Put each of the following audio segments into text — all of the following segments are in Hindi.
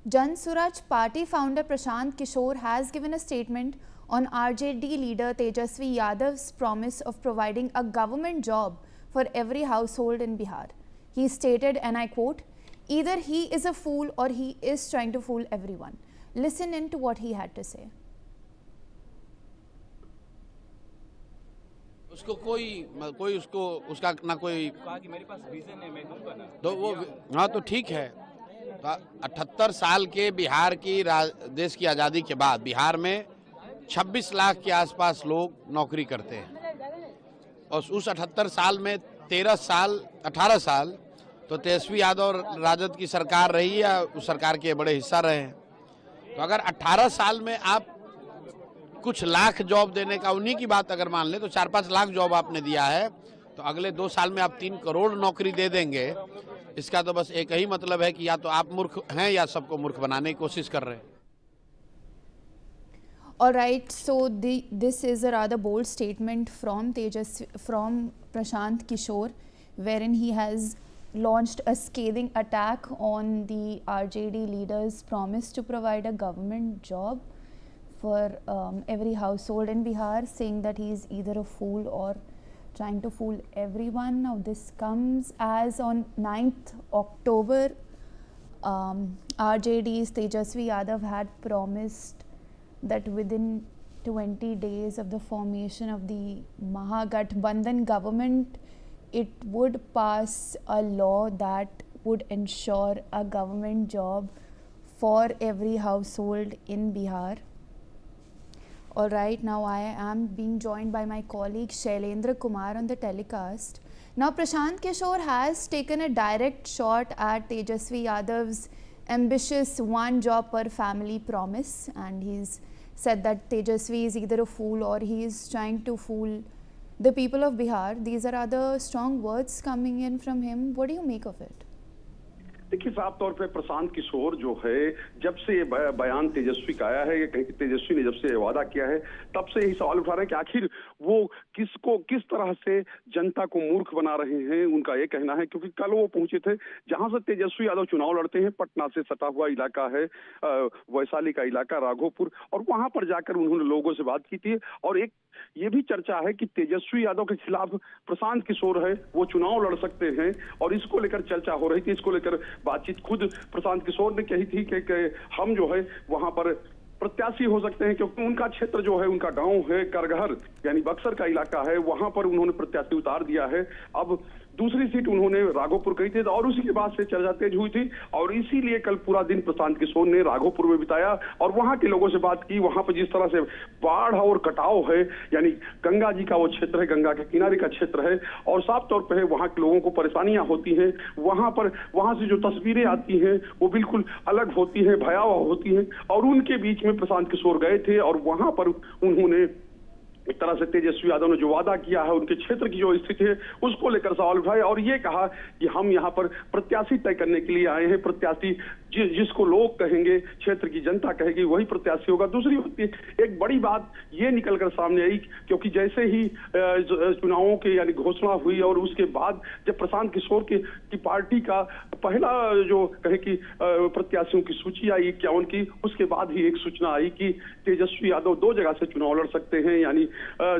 Jan Suraj party founder Prashant Kishore has given a statement on RJD leader Tejasvi Yadav's promise of providing a government job for every household in Bihar. He stated, and I quote, "Either he is a fool or he is trying to fool everyone." Listen in to what he had to say. उसको कोई उसको उसका ना कोई कहा कि मेरे पास विजन है, मैं दूंगा ना। तो वो हाँ तो ठीक है। 78 साल के बिहार की देश की आज़ादी के बाद बिहार में 26 लाख के आसपास लोग नौकरी करते हैं और उस 78 साल में 18 साल तो तेजस्वी यादव राजद की सरकार रही या उस सरकार के बड़े हिस्सा रहे हैं। तो अगर 18 साल में आप कुछ लाख जॉब देने का उन्हीं की बात अगर मान ले तो 4-5 लाख जॉब आपने दिया है, तो अगले 2 साल में आप 3 करोड़ नौकरी दे देंगे। इसका तो बस एक ही मतलब है कि या तो आप मूर्ख हैं या सबको मूर्ख बनाने की कोशिश कर रहे हैं। All right, so this is a rather bold statement from Prashant Kishore, wherein he has launched a scathing attack on the RJD leader's promise to provide a government job for every household in Bihar, saying that he is either a fool or trying to fool everyone. Now this comes as on 9th October, RJD's Tejasvi Yadav had promised that within 20 days of the formation of the Mahagathbandhan government, it would pass a law that would ensure a government job for every household in Bihar. All right, now I am being joined by my colleague Shailendra Kumar on the telecast. Now Prashant Kishore has taken a direct shot at Tejasvi Yadav's ambitious one job per family promise, and he's said that Tejasvi is either a fool or he is trying to fool the people of Bihar. These are other strong words coming in from him. What do you make of it? देखिए, साफ तौर पे प्रशांत किशोर जो है, जब से ये बयान तेजस्वी का आया है, कहीं तेजस्वी ने जब से वादा किया है, तब से यही सवाल उठा रहे हैं कि आखिर वो किस तरह से जनता को मूर्ख बना रहे हैं। उनका ये कहना है, क्योंकि कल वो पहुंचे थे जहां से तेजस्वी यादव चुनाव लड़ते हैं, पटना से सटा हुआ इलाका है, वैशाली का इलाका राघोपुर, और वहां पर जाकर उन्होंने लोगों से बात की थी। और एक ये भी चर्चा है कि तेजस्वी यादव के खिलाफ प्रशांत किशोर है वो चुनाव लड़ सकते हैं, और इसको लेकर चर्चा हो रही थी। इसको लेकर बातचीत खुद प्रशांत किशोर ने कही थी कि हम जो है वहां पर प्रत्याशी हो सकते हैं, क्योंकि उनका क्षेत्र जो है, उनका गांव है करगहर, यानी बक्सर का इलाका है, वहां पर उन्होंने प्रत्याशी उतार दिया है। अब दूसरी सीट उन्होंने राघोपुर कही थी, और उसी के बाद से चर्चा तेज हुई थी, और इसीलिए कल पूरा दिन प्रशांत किशोर ने राघोपुर में बिताया और वहां के लोगों से बात की। वहां पर जिस तरह से बाढ़ और कटाव है, यानी गंगा जी का वो क्षेत्र है, गंगा के किनारे का क्षेत्र है, और साफ तौर पर वहां के लोगों को परेशानियां होती हैं। वहां से जो तस्वीरें आती हैं वो बिल्कुल अलग होती हैं, भयावह होती हैं, और उनके बीच में प्रशांत किशोर गए थे और वहां पर उन्होंने एक तरह से तेजस्वी यादव ने जो वादा किया है, उनके क्षेत्र की जो स्थिति है उसको लेकर सवाल उठाए और ये कहा कि हम यहाँ पर प्रत्याशी तय करने के लिए आए हैं। प्रत्याशी जिसको लोग कहेंगे, क्षेत्र की जनता कहेगी, वही प्रत्याशी होगा। दूसरी एक बड़ी बात ये निकलकर सामने आई, क्योंकि जैसे ही चुनावों की यानी घोषणा हुई और उसके बाद जब प्रशांत किशोर की पार्टी का पहला जो कहे कि प्रत्याशियों की सूची आई 51 की, उसके बाद ही एक सूचना आई कि तेजस्वी यादव 2 जगह से चुनाव लड़ सकते हैं, यानी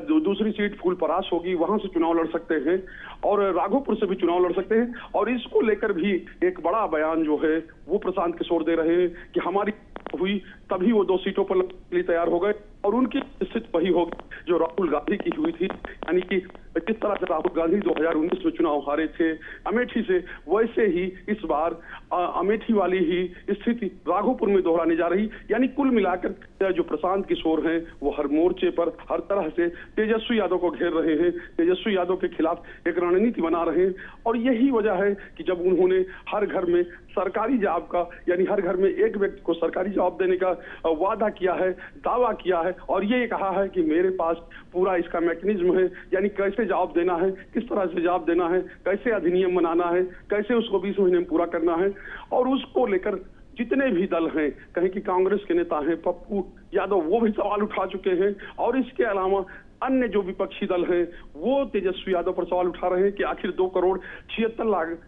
दूसरी सीट फूलपरास होगी, वहां से चुनाव लड़ सकते हैं, और राघोपुर से भी चुनाव लड़ सकते हैं। और इसको लेकर भी एक बड़ा बयान जो है वो प्रशांत किशोर दे रहे हैं कि हमारी हुई तभी वो 2 सीटों पर लिए तैयार हो गए, और उनकी स्थिति वही होगी जो राहुल गांधी की हुई थी। यानी कि जिस तरह से राहुल गांधी 2019 में चुनाव हारे थे अमेठी से, वैसे ही इस बार अमेठी वाली ही स्थिति राघोपुर में दोहराने जा रही। यानी कुल मिलाकर जो प्रशांत किशोर हैं वो हर मोर्चे पर हर तरह से तेजस्वी यादव को घेर रहे हैं, तेजस्वी यादव के खिलाफ एक रणनीति बना रहे हैं। और यही वजह है कि जब उन्होंने हर घर में सरकारी जॉब का, यानी हर घर में एक व्यक्ति को सरकारी जॉब देने का वादा किया है, दावा किया है, और ये कहा है कि मेरे पास पूरा इसका मैकेनिज्म है, यानी कैसे जॉब देना है, किस तरह से जॉब देना है, कैसे अधिनियम बनाना है, कैसे उसको 20 महीने में पूरा करना है। और उसको लेकर जितने भी दल हैं, कहीं कि कांग्रेस के नेता हैं पप्पू यादव, वो भी सवाल उठा चुके हैं, और इसके अलावा अन्य जो विपक्षी दल हैं वो तेजस्वी यादव पर सवाल उठा रहे हैं कि आखिर 2 करोड़ 76 लाख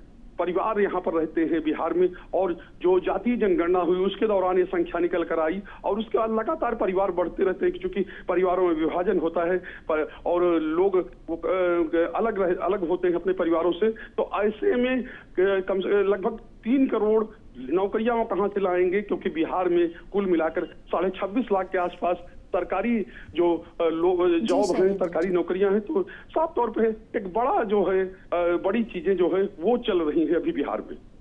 परिवार यहाँ पर रहते हैं बिहार में, और जो जातीय जनगणना हुई उसके दौरान ये संख्या निकल कर आई, और उसके बाद लगातार परिवार बढ़ते रहते हैं क्योंकि परिवारों में विभाजन होता है और लोग अलग होते हैं अपने परिवारों से। तो ऐसे में कम से लगभग 3 करोड़ नौकरियां वो कहां से लाएंगे, क्योंकि बिहार में कुल मिलाकर 26.5 लाख के आसपास सरकारी जो जॉब है, सरकारी नौकरियां हैं। तो साफ तौर पे एक बड़ा जो है बड़ी चीजें जो है वो चल रही है अभी बिहार में।